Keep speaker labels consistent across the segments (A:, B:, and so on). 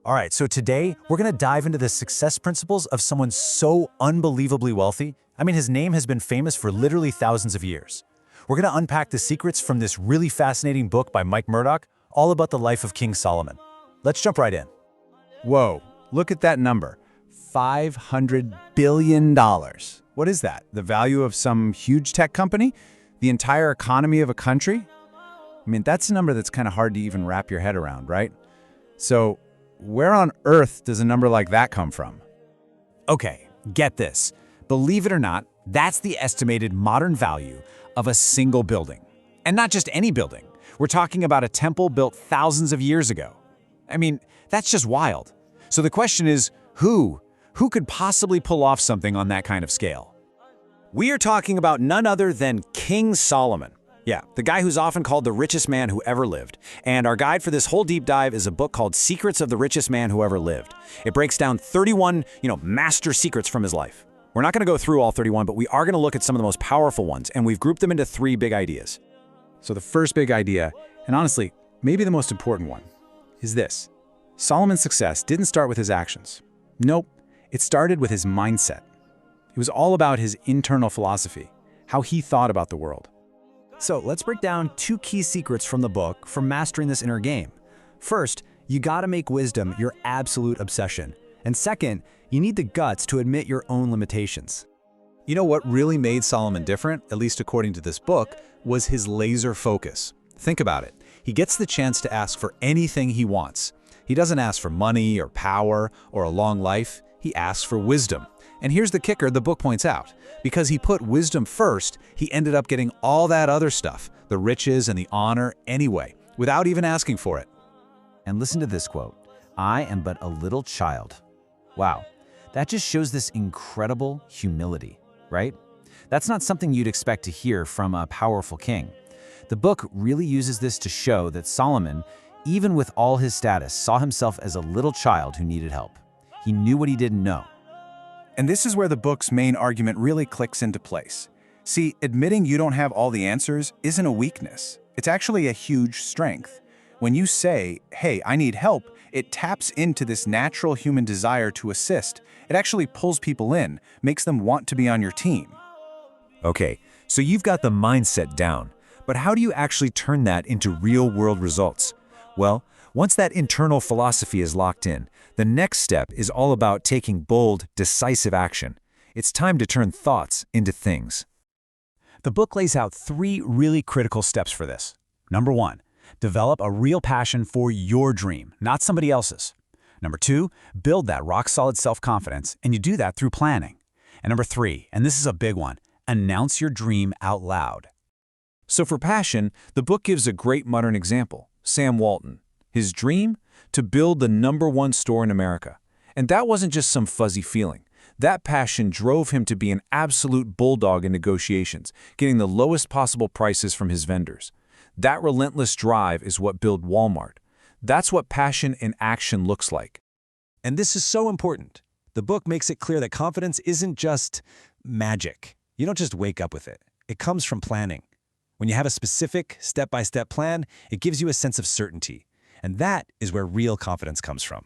A: All right, so today we're going to dive into the success principles of someone so unbelievably wealthy. I mean, his name has been famous for literally thousands of years. We're going to unpack the secrets from this really fascinating book by Murdock, all about the life of King Solomon. Let's jump right in.
B: Whoa, look at that number. $500 billion. What is that? The value of some huge tech company? The entire economy of a country? I mean, that's a number that's kind of hard to even wrap your head around, right? So, where on earth does a number like that come from?
A: Okay, get this. Believe it or not, that's the estimated modern value of a single building. And not just any building. We're talking about a temple built thousands of years ago. I mean, that's just wild. So the question is, who? Who could possibly pull off something on that kind of scale? We are talking about none other than King Solomon. Yeah, the guy who's often called the richest man who ever lived. And our guide for this whole deep dive is a book called Secrets of the Richest Man Who Ever Lived. It breaks down 31, master secrets from his life. We're not going to go through all 31, but we are going to look at some of the most powerful ones, and we've grouped them into 3 big ideas.
B: So the first big idea, and honestly, maybe the most important one, is this. Solomon's success didn't start with his actions. Nope, it started with his mindset. It was all about his internal philosophy, how he thought about the world.
A: So let's break down 2 key secrets from the book for mastering this inner game. First, you gotta make wisdom your absolute obsession. And second, you need the guts to admit your own limitations.
B: You know what really made Solomon different, at least according to this book, was his laser focus. Think about it. He gets the chance to ask for anything he wants. He doesn't ask for money or power or a long life. He asks for wisdom. And here's the kicker the book points out. Because he put wisdom first, he ended up getting all that other stuff, the riches and the honor anyway, without even asking for it.
A: And listen to this quote, "I am but a little child." Wow, that just shows this incredible humility, right? That's not something you'd expect to hear from a powerful king. The book really uses this to show that Solomon, even with all his status, saw himself as a little child who needed help. He knew what he didn't know.
B: And this is where the book's main argument really clicks into place. See, admitting you don't have all the answers isn't a weakness. It's actually a huge strength. When you say, hey, I need help, it taps into this natural human desire to assist. It actually pulls people in, makes them want to be on your team.
A: Okay, so you've got the mindset down, but how do you actually turn that into real-world results? Well, once that internal philosophy is locked in, the next step is all about taking bold, decisive action. It's time to turn thoughts into things. The book lays out 3 really critical steps for this. Number 1, develop a real passion for your dream, not somebody else's. Number 2, build that rock-solid self-confidence, and you do that through planning. And number 3, and this is a big one, announce your dream out loud. So for passion, the book gives a great modern example, Sam Walton. His dream? To build the #1 store in America. And that wasn't just some fuzzy feeling. That passion drove him to be an absolute bulldog in negotiations, getting the lowest possible prices from his vendors. That relentless drive is what built Walmart. That's what passion in action looks like. And this is so important. The book makes it clear that confidence isn't just magic. You don't just wake up with it. It comes from planning. When you have a specific, step-by-step plan, it gives you a sense of certainty. And that is where real confidence comes from.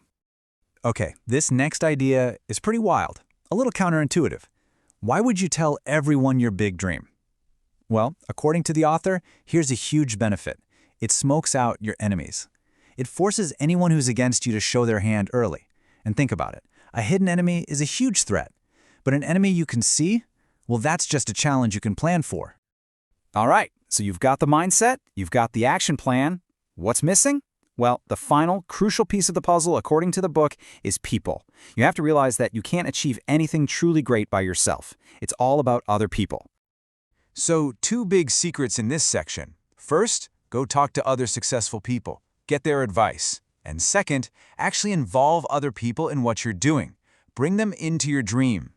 A: Okay, this next idea is pretty wild, a little counterintuitive. Why would you tell everyone your big dream? Well, according to the author, here's a huge benefit. It smokes out your enemies. It forces anyone who's against you to show their hand early. And think about it. A hidden enemy is a huge threat. But an enemy you can see? Well, that's just a challenge you can plan for. All right, so you've got the mindset, you've got the action plan. What's missing? Well, the final, crucial piece of the puzzle, according to the book, is people. You have to realize that you can't achieve anything truly great by yourself. It's all about other people. So, 2 big secrets in this section. First, go talk to other successful people. Get their advice. And second, actually involve other people in what you're doing. Bring them into your dream.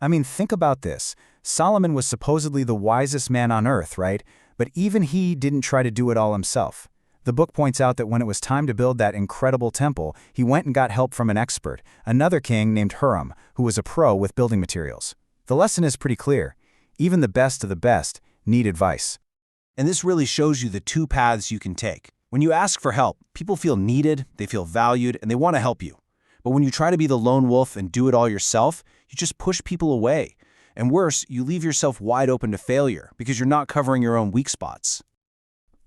A: I mean, think about this. Solomon was supposedly the wisest man on earth, right? But even he didn't try to do it all himself. The book points out that when it was time to build that incredible temple, he went and got help from an expert, another king named Hiram, who was a pro with building materials. The lesson is pretty clear. Even the best of the best need advice. And this really shows you the 2 paths you can take.
C: When you ask for help, people feel needed, they feel valued, and they want to help you. But when you try to be the lone wolf and do it all yourself, you just push people away. And worse, you leave yourself wide open to failure because you're not covering your own weak spots.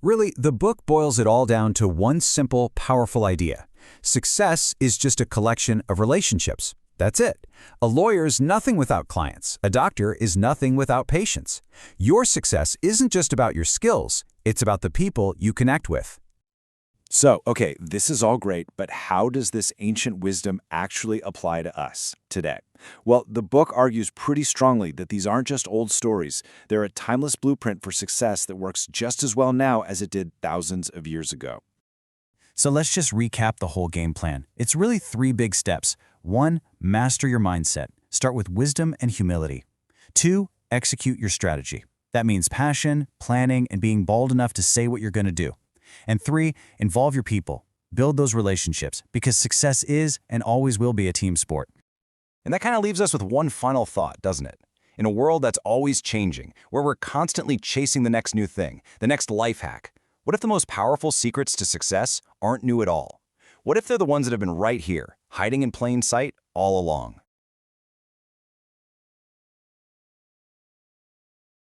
A: Really, the book boils it all down to one simple, powerful idea. Success is just a collection of relationships. That's it. A lawyer's nothing without clients. A doctor is nothing without patients. Your success isn't just about your skills, it's about the people you connect with.
D: So, okay, this is all great, but how does this ancient wisdom actually apply to us today? Well, the book argues pretty strongly that these aren't just old stories. They're a timeless blueprint for success that works just as well now as it did thousands of years ago.
C: So let's just recap the whole game plan. It's really 3 big steps. 1, master your mindset. Start with wisdom and humility. 2, execute your strategy. That means passion, planning, and being bold enough to say what you're going to do. And 3, involve your people. Build those relationships, because success is and always will be a team sport.
B: And that kind of leaves us with one final thought, doesn't it? In a world that's always changing, where we're constantly chasing the next new thing, the next life hack, what if the most powerful secrets to success aren't new at all? What if they're the ones that have been right here, hiding in plain sight all along?